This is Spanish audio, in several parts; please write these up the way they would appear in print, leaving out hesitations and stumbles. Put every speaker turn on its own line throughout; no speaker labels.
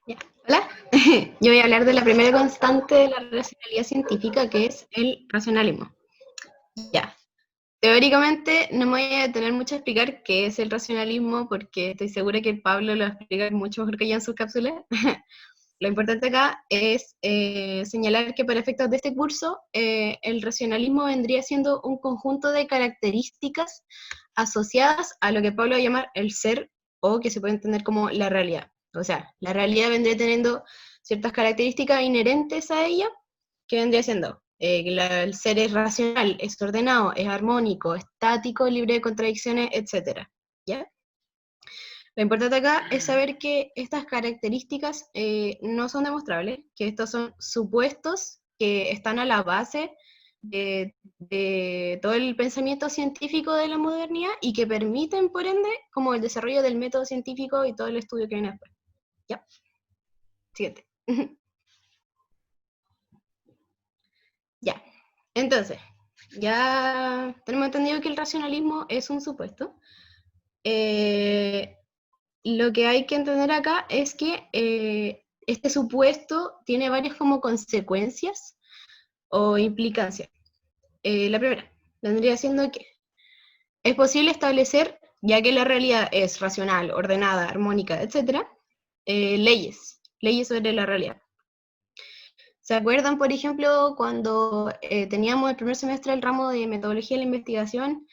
Ya. Hola, yo voy a hablar de la primera constante de la racionalidad científica, que es el racionalismo. Ya. Teóricamente no me voy a detener mucho a explicar qué es el racionalismo, porque estoy segura que el Pablo lo va a explicar mucho mejor que yo en sus cápsulas. Lo importante acá es señalar que para efectos de este curso, el racionalismo vendría siendo un conjunto de características asociadas a lo que Pablo va a llamar el ser, o que se puede entender como la realidad. O sea, la realidad vendría teniendo ciertas características inherentes a ella, que vendría siendo que el ser es racional, es ordenado, es armónico, estático, libre de contradicciones, etc. ¿Ya? Lo importante acá es saber que estas características no son demostrables, que estos son supuestos que están a la base de todo el pensamiento científico de la modernidad y que permiten, por ende, como el desarrollo del método científico y todo el estudio que viene después. ¿Ya? Siguiente. Ya. Entonces, ya tenemos entendido que el racionalismo es un supuesto. Eh, lo que hay que entender acá es que este supuesto tiene varias como consecuencias o implicancias. La primera vendría siendo que es posible establecer, ya que la realidad es racional, ordenada, armónica, etc., leyes sobre la realidad. ¿Se acuerdan, por ejemplo, cuando teníamos el primer semestre el ramo de metodología de la investigación?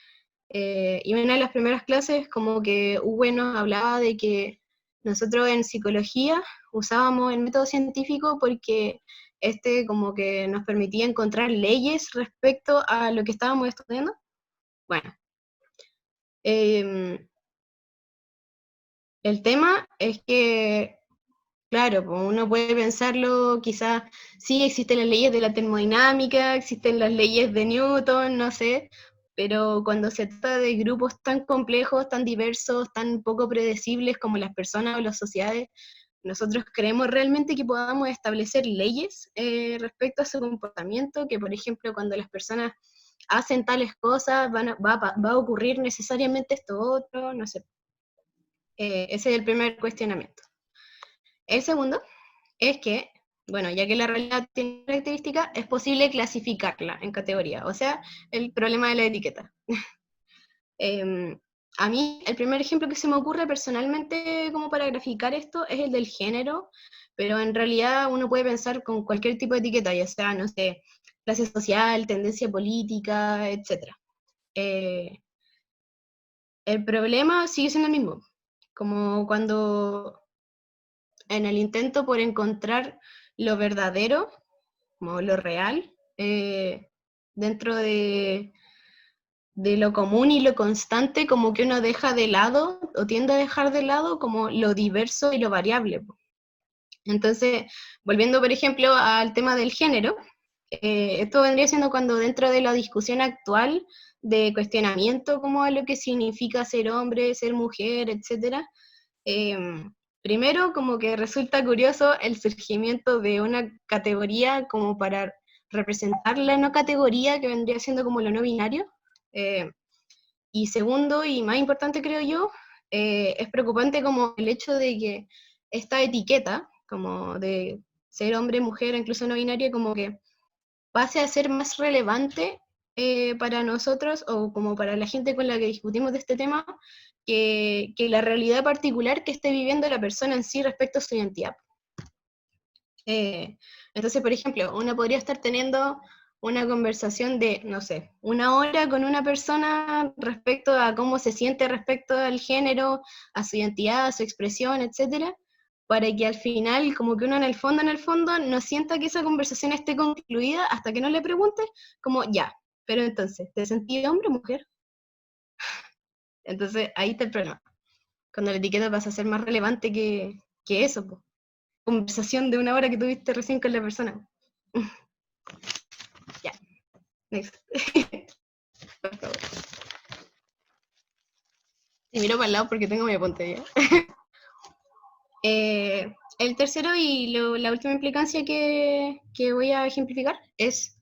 Y una de las primeras clases, como que Hugo nos hablaba de que nosotros en psicología usábamos el método científico porque este como que nos permitía encontrar leyes respecto a lo que estábamos estudiando. Bueno, eh, el tema es que, claro, pues uno puede pensarlo, quizás sí existen las leyes de la termodinámica, existen las leyes de Newton, no sé, pero cuando se trata de grupos tan complejos, tan diversos, tan poco predecibles como las personas o las sociedades, nosotros creemos realmente que podamos establecer leyes respecto a su comportamiento, que por ejemplo cuando las personas hacen tales cosas va a ocurrir necesariamente esto otro, no sé. Ese es el primer cuestionamiento. El segundo es que, bueno, ya que la realidad tiene características, es posible clasificarla en categoría, o sea, el problema de la etiqueta. eh, a mí, el primer ejemplo que se me ocurre personalmente como para graficar esto es el del género, pero en realidad uno puede pensar con cualquier tipo de etiqueta, ya sea, no sé, clase social, tendencia política, etc. Eh, el problema sigue siendo el mismo, como cuando en el intento por encontrar lo verdadero, como lo real, dentro de lo común y lo constante, como que uno deja de lado o tiende a dejar de lado como lo diverso y lo variable. Entonces, volviendo por ejemplo al tema del género, esto vendría siendo cuando dentro de la discusión actual de cuestionamiento como a lo que significa ser hombre, ser mujer, etcétera, eh, primero, como que resulta curioso el surgimiento de una categoría como para representar la no categoría que vendría siendo como lo no binario. Eh, y segundo, y más importante creo yo, es preocupante como el hecho de que esta etiqueta, como de ser hombre, mujer, incluso no binaria, como que pase a ser más relevante para nosotros o como para la gente con la que discutimos de este tema que la realidad particular que esté viviendo la persona en sí respecto a su identidad. Eh, entonces, por ejemplo, uno podría estar teniendo una conversación de, no sé, una hora con una persona respecto a cómo se siente respecto al género, a su identidad, a su expresión, etcétera, para que al final, como que uno en el fondo, no sienta que esa conversación esté concluida hasta que no le pregunte, como, ya, pero entonces, ¿te sentí hombre o mujer? Entonces, ahí está el problema. Cuando la etiqueta pasa a ser más relevante que eso, po. Conversación de una hora que tuviste recién con la persona. Ya, next. Por favor. Y miro para el lado porque tengo mi apunte ya. El tercero y la última implicancia que voy a ejemplificar es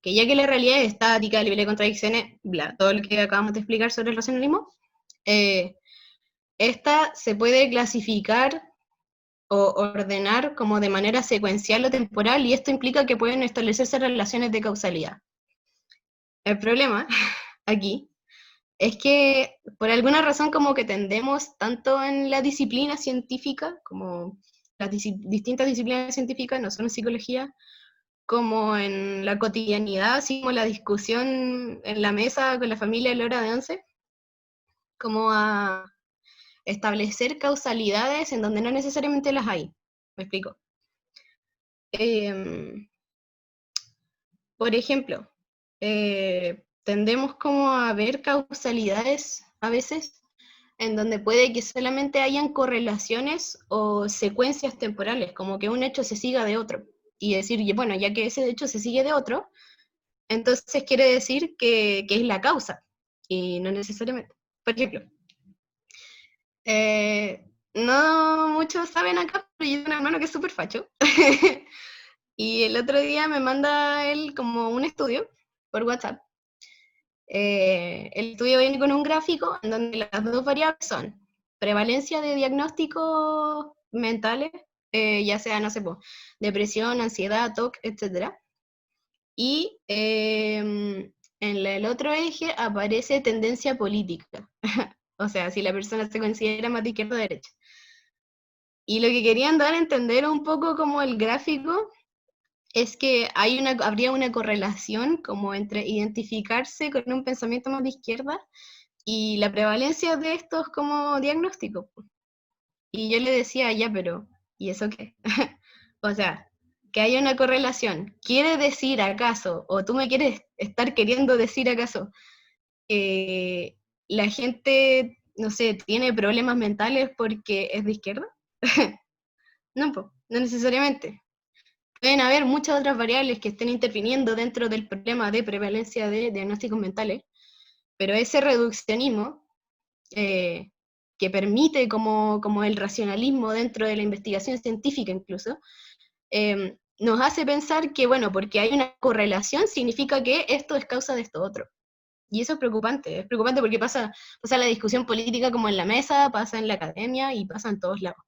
que ya que la realidad es estática, libre de contradicciones, bla, todo lo que acabamos de explicar sobre el racionalismo, eh, esta se puede clasificar o ordenar como de manera secuencial o temporal, y esto implica que pueden establecerse relaciones de causalidad. El problema aquí es que por alguna razón como que tendemos tanto en la disciplina científica, como las distintas disciplinas científicas, no solo en psicología, como en la cotidianidad, así como la discusión en la mesa con la familia a la hora de once, como a establecer causalidades en donde no necesariamente las hay. ¿Me explico? Eh, por ejemplo, tendemos como a ver causalidades a veces en donde puede que solamente hayan correlaciones o secuencias temporales, como que un hecho se siga de otro. Y decir, bueno, ya que ese hecho se sigue de otro, entonces quiere decir que es la causa, y no necesariamente. Por ejemplo, no muchos saben acá, pero yo tengo un hermano que es súper facho. Y el otro día me manda él como un estudio por WhatsApp. El estudio viene con un gráfico en donde las dos variables son prevalencia de diagnósticos mentales, ya sea, no sé, depresión, ansiedad, TOC, etc. Y en el otro eje aparece tendencia política. O sea, si la persona se considera más de izquierda o derecha. Y lo que querían dar a entender un poco como el gráfico es que habría una correlación como entre identificarse con un pensamiento más de izquierda y la prevalencia de estos como diagnósticos. Y yo le decía, ya, pero ¿y eso qué? O sea, que haya una correlación, ¿quiere decir acaso, o tú me quieres estar queriendo decir acaso, que la gente, no sé, tiene problemas mentales porque es de izquierda? No, no necesariamente. Pueden haber muchas otras variables que estén interviniendo dentro del problema de prevalencia de diagnósticos mentales, pero ese reduccionismo que permite como el racionalismo dentro de la investigación científica incluso, nos hace pensar que, bueno, porque hay una correlación significa que esto es causa de esto otro. Y eso es preocupante porque pasa la discusión política como en la mesa, pasa en la academia y pasa en todos lados.